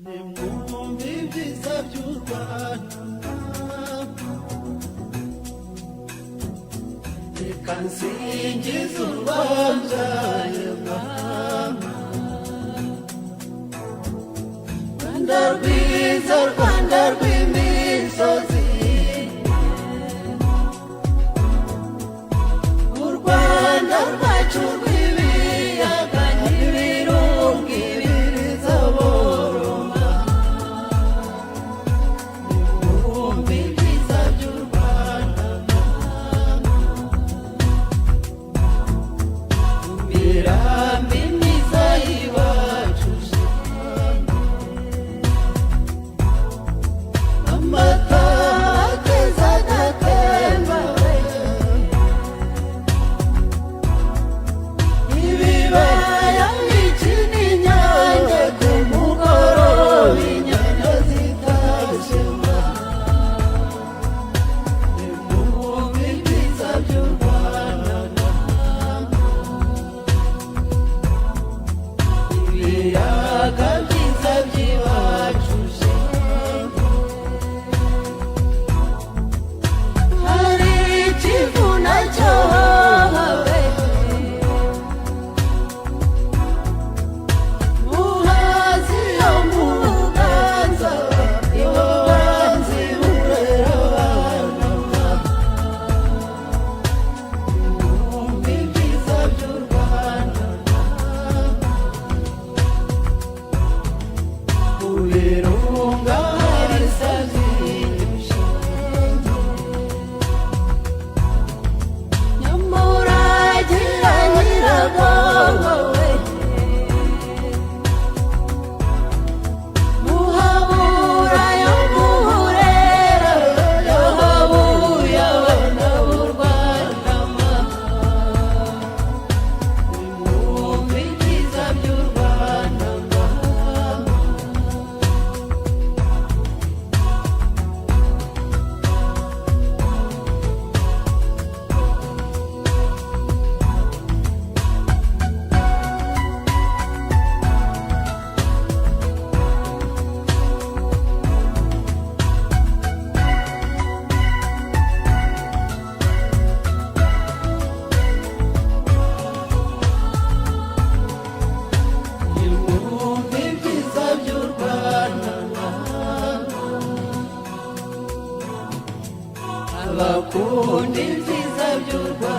nimwumve ibyiza by'u Rwanda, reka nsingize urwabyaye mama. Rwanda rwiza, Rwanda rw'imisozi, u Rwanda rwacu rw'ibiyaga n'ibirunga ibiriza boroma. Nimwumve ibyiza by'u Rwanda, imirambi myiza y'iwacu, amata akeza agatemba, ibibaya n'iki n'inyange, ku mugoroba inyana zitashema. Nimwumve ibyiza by'u Rwanda, ibiyaga byiza by'iwacu, hari ikivu nacyo hawe, muhazi yo mu Buganza, ibubanza iburera abana. Nimwumve ibyiza by'u Rwanda, ku birunga hari sabyinshi, nyamurage ya Nyiragongo we, Muhabura yo mu Burera, yo habuye abana b'u Rwanda mama. Nimwumve ibyiza by'u Rwanda mama. Nimwumve ibyiza by'u Rwanda, abakunda ibyiza by'u Rwanda.